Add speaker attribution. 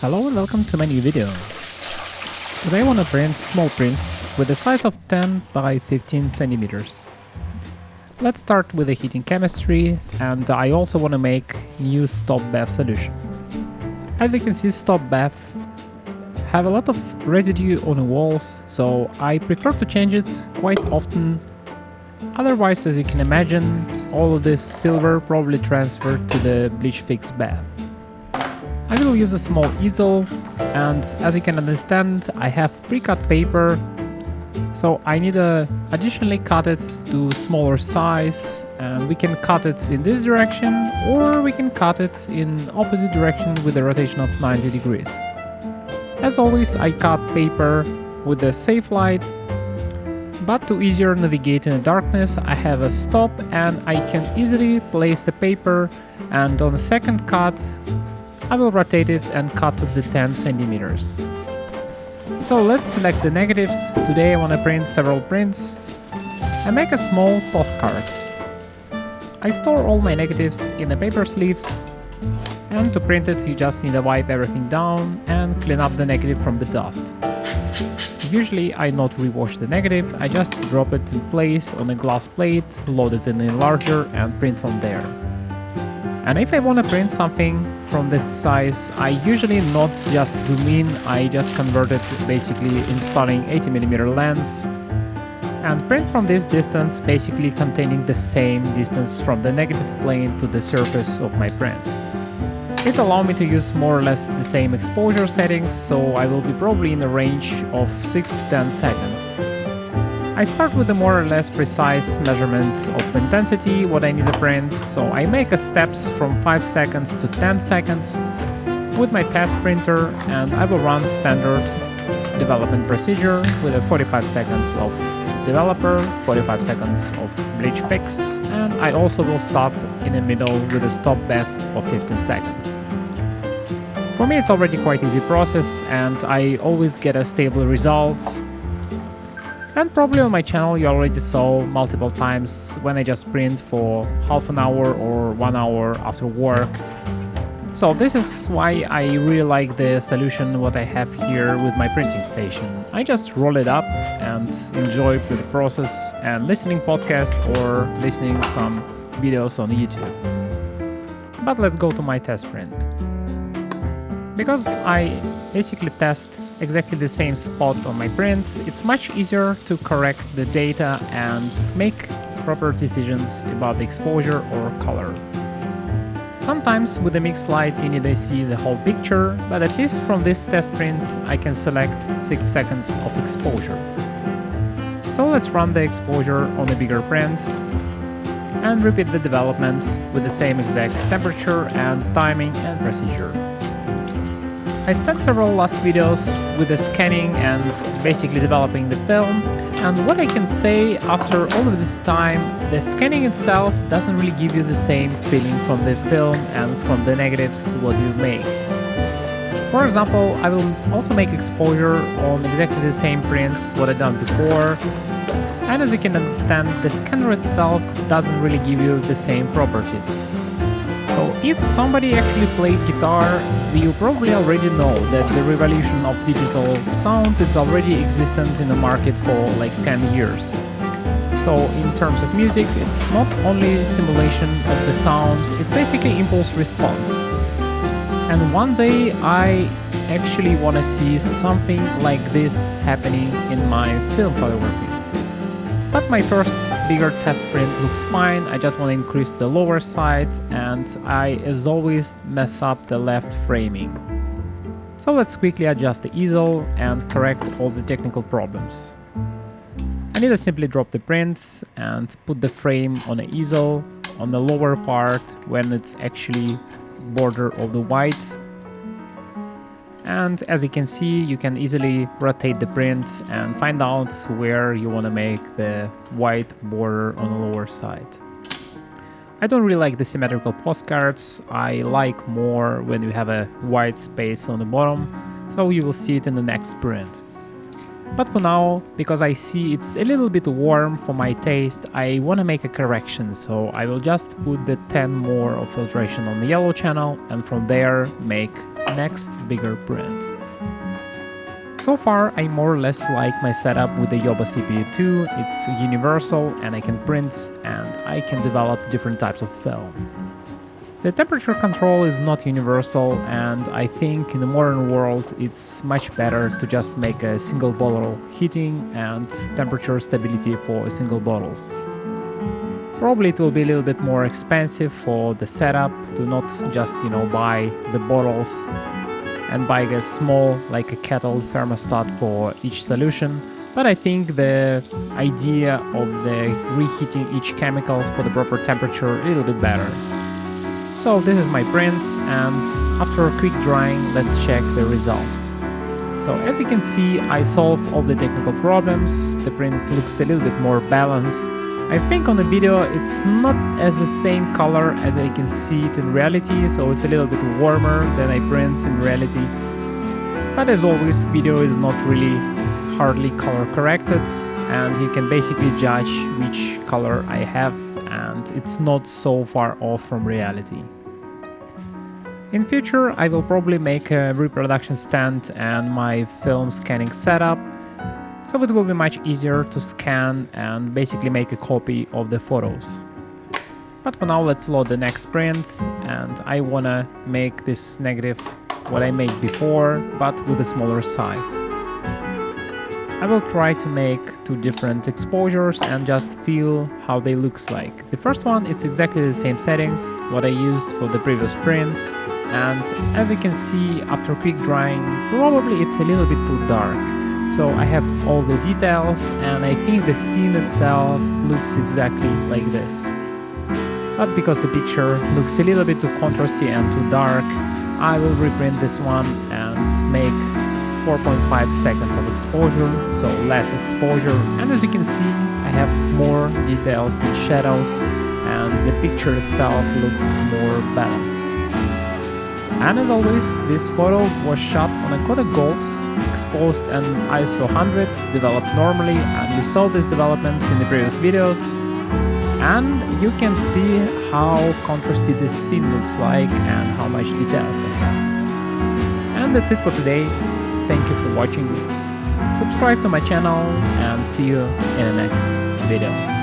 Speaker 1: Hello and welcome to my new video. Today I want to print small prints with a size of 10 by 15 centimeters. Let's start with the heating chemistry, and I also want to make new stop bath solution. As you can see, stop bath have a lot of residue on the walls, so I prefer to change it quite often. Otherwise, as you can imagine, all of this silver probably transferred to the bleach fix bath. I will use a small easel, and as you can understand, I have pre-cut paper, so I need to additionally cut it to smaller size, and we can cut it in this direction or we can cut it in opposite direction with a rotation of 90 degrees. As always, I cut paper with a safe light, but to easier navigate in the darkness, I have a stop and I can easily place the paper, and on the second cut I will rotate it and cut to the 10 centimeters. So let's select the negatives. Today I want to print several prints. I make a small postcards. I store all my negatives in the paper sleeves, and to print it you just need to wipe everything down and clean up the negative from the dust. Usually I not rewash the negative, I just drop it in place on a glass plate, load it in the enlarger and print from there. And if I want to print something from this size, I usually not just zoom in, I just convert it, basically installing 80mm lens and print from this distance, basically containing the same distance from the negative plane to the surface of my print. It allows me to use more or less the same exposure settings, so I will be probably in a range of 6 to 10 seconds. I start with a more or less precise measurement of intensity, what I need to print, so I make a steps from 5 seconds to 10 seconds with my test printer, and I will run standard development procedure with a 45 seconds of developer, 45 seconds of bleach fix, and I also will stop in the middle with a stop bath of 15 seconds. For me it's already quite easy process and I always get a stable results. And probably on my channel you already saw multiple times when I just print for half an hour or 1 hour after work. So this is why I really like the solution what I have here with my printing station. I just roll it up and enjoy the process and listening podcast or listening some videos on YouTube. But let's go to my test print. Because I basically test exactly the same spot on my print, it's much easier to correct the data and make proper decisions about the exposure or color. Sometimes with the mixed light you need to see the whole picture, but at least from this test print I can select 6 seconds of exposure. So let's run the exposure on a bigger print and repeat the development with the same exact temperature and timing and procedure. I spent several last videos with the scanning and basically developing the film, and what I can say after all of this time, the scanning itself doesn't really give you the same feeling from the film and from the negatives what you make. For example, I will also make exposure on exactly the same prints what I've done before, and as you can understand, the scanner itself doesn't really give you the same properties. So if somebody actually played guitar, you probably already know that the revolution of digital sound is already existent in the market for like 10 years. So in terms of music, it's not only simulation of the sound, it's basically impulse response. And one day I actually want to see something like this happening in my film photography. But my first bigger test print looks fine, I just want to increase the lower side, and I as always mess up the left framing. So let's quickly adjust the easel and correct all the technical problems. I need to simply drop the print and put the frame on the easel on the lower part when it's actually border of the white. And as you can see, you can easily rotate the print and find out where you want to make the white border on the lower side. I don't really like the symmetrical postcards, I like more when you have a white space on the bottom, so you will see it in the next print. But for now, because I see it's a little bit warm for my taste, I want to make a correction, so I will just put the 10 more of filtration on the yellow channel and from there make next bigger print. So far, I more or less like my setup with the Yoba CPU2. It's universal and I can print and I can develop different types of film. The temperature control is not universal, and I think in the modern world it's much better to just make a single bottle heating and temperature stability for single bottles. Probably it will be a little bit more expensive for the setup to not just, buy the bottles and buy a small, like a kettle thermostat for each solution. But I think the idea of the reheating each chemicals for the proper temperature a little bit better. So this is my prints, and after a quick drying, let's check the results. So as you can see, I solved all the technical problems. The print looks a little bit more balanced. I think on the video it's not as the same color as I can see it in reality, so it's a little bit warmer than I print in reality. But as always, video is not really hardly color corrected, and you can basically judge which color I have, and it's not so far off from reality. In future, I will probably make a reproduction stand and my film scanning setup, so it will be much easier to scan and basically make a copy of the photos. But for now, let's load the next print, and I wanna make this negative what I made before, but with a smaller size. I will try to make two different exposures and just feel how they looks like. The first one, it's exactly the same settings what I used for the previous print, and as you can see, after quick drying, probably it's a little bit too dark. So I have all the details, and I think the scene itself looks exactly like this. But because the picture looks a little bit too contrasty and too dark, I will reprint this one and make 4.5 seconds of exposure, so less exposure, and as you can see, I have more details and shadows, and the picture itself looks more balanced. And as always, this photo was shot on a Kodak Gold, exposed and ISO 100, developed normally, and you saw this development in the previous videos. And you can see how contrasty this scene looks like and how much details I have. And that's it for today. Thank you for watching. Subscribe to my channel and see you in the next video.